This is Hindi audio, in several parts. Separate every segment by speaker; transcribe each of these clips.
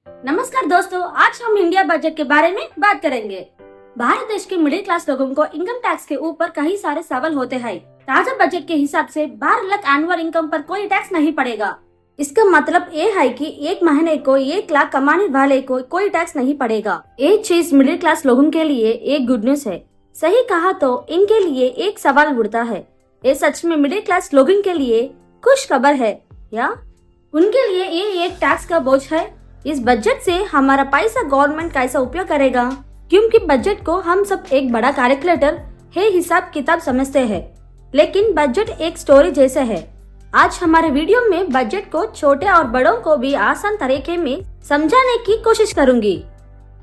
Speaker 1: नमस्कार दोस्तों, आज हम इंडिया बजट के बारे में बात करेंगे। भारत देश के मिडिल क्लास लोगों को इनकम टैक्स के ऊपर कई सारे सवाल होते हैं। ताजा बजट के हिसाब से 12 लाख एनुअल इनकम पर कोई टैक्स नहीं पड़ेगा। इसका मतलब ये है कि एक महीने को 1 लाख कमाने वाले को कोई टैक्स नहीं पड़ेगा। ये चीज मिडिल क्लास लोगों के लिए एक गुड न्यूज है। सही कहा तो इनके लिए एक सवाल उठता है, ये सच में मिडिल क्लास लोगों के लिए खुश खबर है या उनके लिए ये एक टैक्स का बोझ है? इस बजट से हमारा पैसा गवर्नमेंट कैसा उपयोग करेगा? क्योंकि बजट को हम सब एक बड़ा कैलकुलेटर है हिसाब किताब समझते हैं, लेकिन बजट एक स्टोरी जैसे है। आज हमारे वीडियो में बजट को छोटे और बड़ों को भी आसान तरीके में समझाने की कोशिश करूंगी।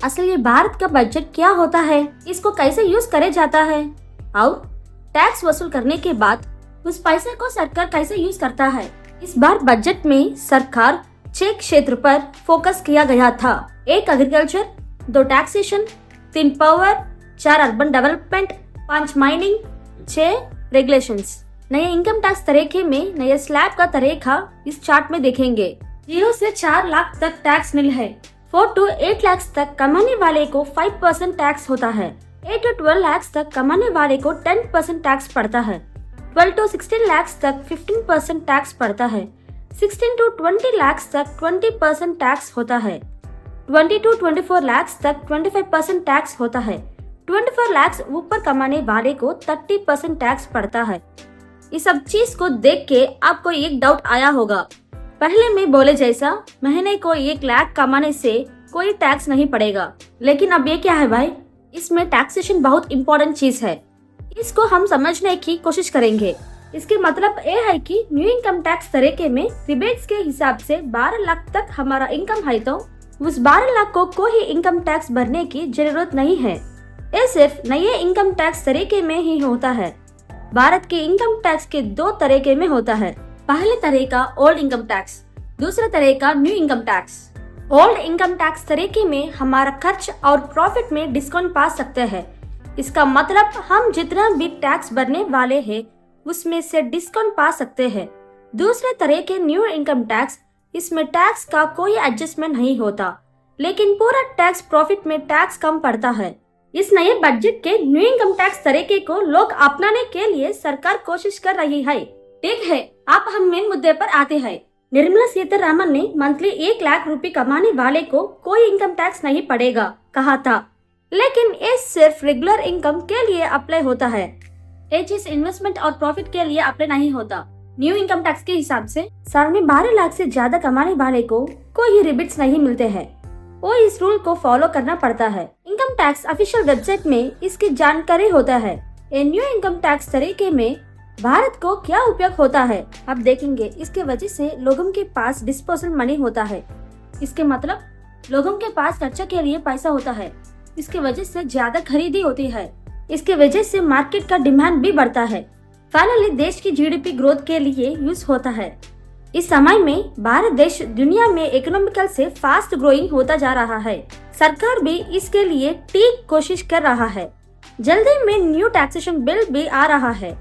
Speaker 1: असली भारत का बजट क्या होता है, इसको कैसे यूज करे जाता है और टैक्स वसूल करने के बाद उस पैसे को सरकार कैसे यूज करता है। इस बार बजट में सरकार 6 क्षेत्र पर फोकस किया गया था। 1 agriculture, 2 taxation, 3 power, 4 urban development, 5 mining, 6 regulations. नए इनकम टैक्स तरीके में नए स्लैब का तरीका इस चार्ट में देखेंगे। 0 से 4 लाख तक टैक्स नील है। 4 to 8 लाख तक कमाने वाले को 5% टैक्स होता है। 8 to 12 लाख तक कमाने वाले को 10% टैक्स पड़ता है। 12 to 16 लाख तक 15% टैक्स पड़ता है। 16 to 20 लाख तक 20% टैक्स होता है। 20 to 24 लाख तक 25% टैक्स होता है। 24 लाख ऊपर कमाने वाले को 30% टैक्स पड़ता है। इस सब चीज को देख के आपको एक डाउट आया होगा, पहले में बोले जैसा महीने को 1 लाख कमाने से कोई टैक्स नहीं पड़ेगा, लेकिन अब ये क्या है भाई? इसमें टैक्सेशन बहुत इम्पोर्टेंट चीज है। इसको हम समझने की कोशिश करेंगे। इसके मतलब ये है कि न्यू इनकम टैक्स तरीके में रिबेट्स के हिसाब से 12 लाख तक हमारा इनकम है तो उस 12 लाख को कोई इनकम टैक्स भरने की जरूरत नहीं है। ये सिर्फ नए इनकम टैक्स तरीके में ही होता है। भारत के इनकम टैक्स के 2 तरीके में होता है। पहले तरीका ओल्ड इनकम टैक्स, दूसरा तरीका new income tax. Old income tax तरीके में हमारा खर्च और प्रॉफिट में डिस्काउंट पा सकते हैं। इसका मतलब हम जितना भी टैक्स भरने वाले हैं उसमें से डिस्काउंट पा सकते हैं। दूसरे तरह के न्यू इनकम टैक्स, इसमें टैक्स का कोई एडजस्टमेंट नहीं होता, लेकिन पूरा टैक्स प्रॉफिट में टैक्स कम पड़ता है। इस नए बजट के न्यू इनकम टैक्स तरीके को लोग अपनाने के लिए सरकार कोशिश कर रही है। ठीक है, आप हम मेन मुद्दे पर आते हैं। निर्मला सीतारमण ने मंथली 1 लाख रुपए कमाने वाले को कोई इनकम टैक्स नहीं पड़ेगा कहा था, लेकिन ये सिर्फ रेगुलर इनकम के लिए अप्लाई होता है। ये चीज इन्वेस्टमेंट और प्रॉफिट के लिए अप्लाई नहीं होता। न्यू इनकम टैक्स के हिसाब से साल में 12 लाख से ज्यादा कमाने वाले को कोई रिबेट्स नहीं मिलते हैं। वो इस रूल को फॉलो करना पड़ता है। इनकम टैक्स ऑफिशियल वेबसाइट में इसकी जानकारी होता है। ये न्यू इनकम टैक्स तरीके में भारत को क्या उपयोग होता है अब देखेंगे। इसके वजह से लोगों के पास डिस्पोजेबल मनी होता है। इसके मतलब लोगों के पास खर्चा के लिए पैसा होता है। इसके वजह से ज्यादा खरीदी होती है। इसके वजह से मार्केट का डिमांड भी बढ़ता है। फाइनली देश की जीडीपी ग्रोथ के लिए यूज होता है। इस समय में भारत देश दुनिया में इकोनॉमिकल से फास्ट ग्रोइंग होता जा रहा है। सरकार भी इसके लिए ठीक कोशिश कर रहा है। जल्दी में न्यू टैक्सेशन बिल भी आ रहा है।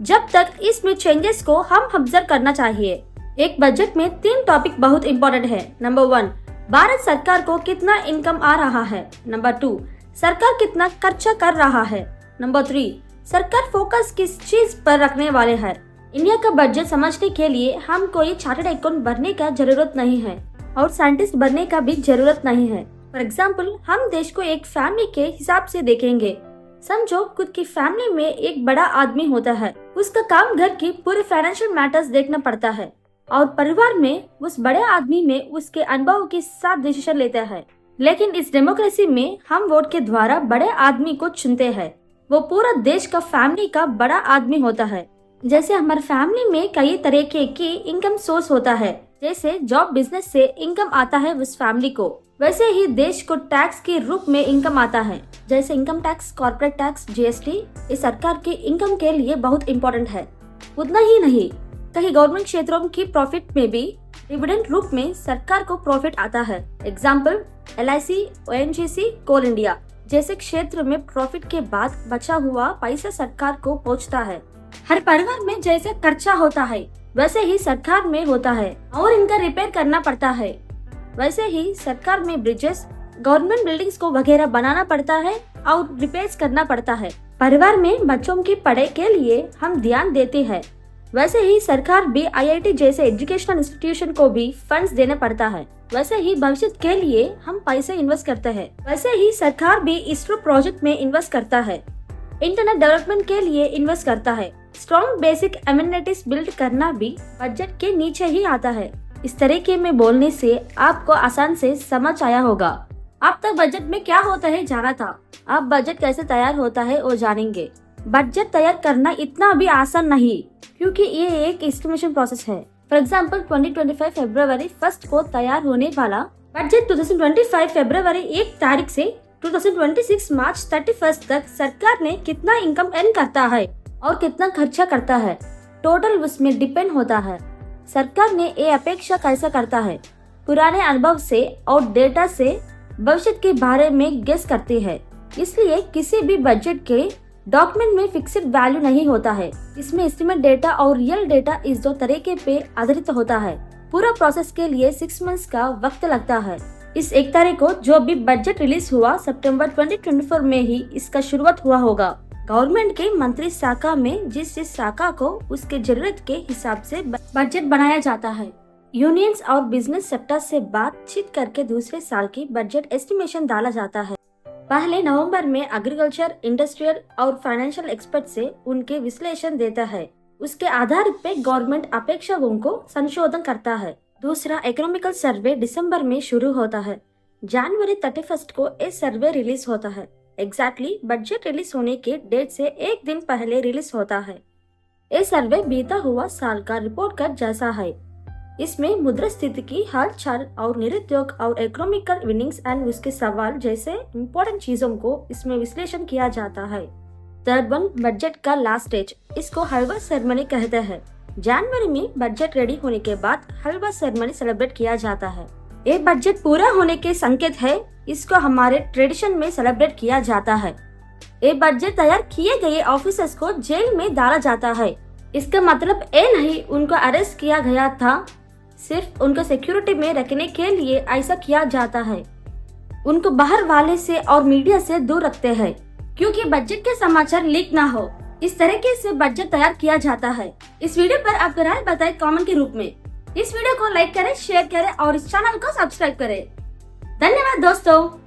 Speaker 1: जब तक इसमें चेंजेस को हम ऑब्जर्व करना चाहिए। एक बजट में 3 टॉपिक बहुत इम्पोर्टेंट है। नंबर 1, भारत सरकार को कितना इनकम आ रहा है। नंबर 2, सरकार कितना खर्चा कर रहा है। नंबर 3, सरकार फोकस किस चीज पर रखने वाले हैं। इंडिया का बजट समझने के लिए हम कोई चार्टर्ड अकाउंट बनने का जरूरत नहीं है और साइंटिस्ट बनने का भी जरूरत नहीं है। फॉर एग्जाम्पल, हम देश को एक फैमिली के हिसाब से देखेंगे। समझो खुद की फैमिली में एक बड़ा आदमी होता है। उसका काम घर की पूरे फाइनेंशियल मैटर्स देखना पड़ता है और परिवार में उस बड़े आदमी में उसके अनुभव के साथ डिसीजन लेता है। लेकिन इस डेमोक्रेसी में हम वोट के द्वारा बड़े आदमी को चुनते हैं। वो पूरा देश का फैमिली का बड़ा आदमी होता है। जैसे हमारे फैमिली में कई तरह की इनकम सोर्स होता है, जैसे जॉब बिजनेस से इनकम आता है उस फैमिली को, वैसे ही देश को टैक्स के रूप में इनकम आता है। जैसे income tax, corporate tax, GST, ये सरकार की इनकम के लिए बहुत इम्पोर्टेंट है। उतना ही नहीं, कहीं गवर्नमेंट क्षेत्रों की प्रॉफिट में भी डिविडेंड रूप में सरकार को प्रॉफिट आता है। एग्जाम्पल, LIC, ONGC, कोल इंडिया जैसे क्षेत्र में प्रॉफिट के बाद बचा हुआ पैसा सरकार को पहुंचता है। हर परिवार में जैसे खर्चा होता है वैसे ही सरकार में होता है और इनका रिपेयर करना पड़ता है। वैसे ही सरकार में ब्रिजेस, गवर्नमेंट बिल्डिंग्स को वगैरह बनाना पड़ता है और रिपेयर्स करना पड़ता है। परिवार में बच्चों की पढ़ाई के लिए हम ध्यान देते हैं। वैसे ही सरकार भी IIT जैसे एजुकेशनल इंस्टीट्यूशन को भी फंड्स देना पड़ता है। वैसे ही भविष्य के लिए हम पैसे इन्वेस्ट करते हैं। वैसे ही सरकार भी इसरो प्रोजेक्ट में इन्वेस्ट करता है, इंटरनेट डेवलपमेंट के लिए इन्वेस्ट करता है। स्ट्रॉन्ग बेसिक एमिनिटीज बिल्ड करना भी बजट के नीचे ही आता है। इस तरीके में बोलने से आपको आसान से समझ आया होगा। अब तक बजट में क्या होता है जाना था, अब बजट कैसे तैयार होता है वो जानेंगे। बजट तैयार करना इतना भी आसान नहीं, क्योंकि ये एक एस्टिमेशन प्रोसेस है। फॉर एग्जाम्पल 2025 फरवरी 1 को तैयार होने वाला बजट 2025 फरवरी 1 तारीख से 2026 मार्च 31 तक सरकार ने कितना इनकम अर्न करता है और कितना खर्चा करता है, टोटल उसमें डिपेंड होता है। सरकार ने ये अपेक्षा कैसा करता है, पुराने अनुभव से और डेटा से भविष्य के बारे में गेस करते हैं। इसलिए किसी भी बजट के डॉक्यूमेंट में फिक्स्ड वैल्यू नहीं होता है। इसमें एस्टिमेट डेटा और रियल डेटा इस दो तरीके पे आधारित होता है। पूरा प्रोसेस के लिए 6 मंथ्स का वक्त लगता है। इस 1 तारीख को जो भी बजट रिलीज हुआ सितंबर 2024 में ही इसका शुरुआत हुआ होगा। गवर्नमेंट के मंत्री शाखा में जिस शाखा को उसके जरूरत के हिसाब से बजट बनाया जाता है। यूनियंस और बिजनेस सेक्टर से बातचीत करके दूसरे साल की बजट एस्टिमेशन डाला जाता है। पहले नवंबर में एग्रीकल्चर, इंडस्ट्रियल और फाइनेंशियल एक्सपर्ट से उनके विश्लेषण देता है। उसके आधार पे गवर्नमेंट अपेक्षाओं को संशोधन करता है। दूसरा इकोनॉमिकल सर्वे दिसंबर में शुरू होता है। जनवरी 31 को ये सर्वे रिलीज होता है। एग्जैक्टली बजट रिलीज होने के डेट से 1 दिन पहले रिलीज होता है। ये सर्वे बीता हुआ साल का रिपोर्ट कार्ड जैसा है। इसमें मुद्रास्फीति की हालचाल और निरुद्योग और इकोनॉमिकल विनिंग्स एंड उसके सवाल जैसे इम्पोर्टेंट चीजों को इसमें विश्लेषण किया जाता है। थर्ड वन, बजट का लास्ट स्टेज, इसको हलवा सेरेमनी कहते हैं। जनवरी में बजट रेडी होने के बाद हलवा सेरेमनी सेलिब्रेट किया जाता है। ये बजट पूरा होने के संकेत है। इसको हमारे ट्रेडिशन में सेलिब्रेट किया जाता है। ये बजट तैयार किए गए ऑफिसर्स को जेल में डाला जाता है। इसका मतलब ये नहीं उनको अरेस्ट किया गया था, सिर्फ उनको सिक्योरिटी में रखने के लिए ऐसा किया जाता है। उनको बाहर वाले से और मीडिया से दूर रखते हैं, क्योंकि बजट के समाचार लीक ना हो। इस तरीके से बजट तैयार किया जाता है। इस वीडियो पर आपका राय बताएं कमेंट के रूप में। इस वीडियो को लाइक करें, शेयर करें और इस चैनल को सब्सक्राइब करें। धन्यवाद दोस्तों।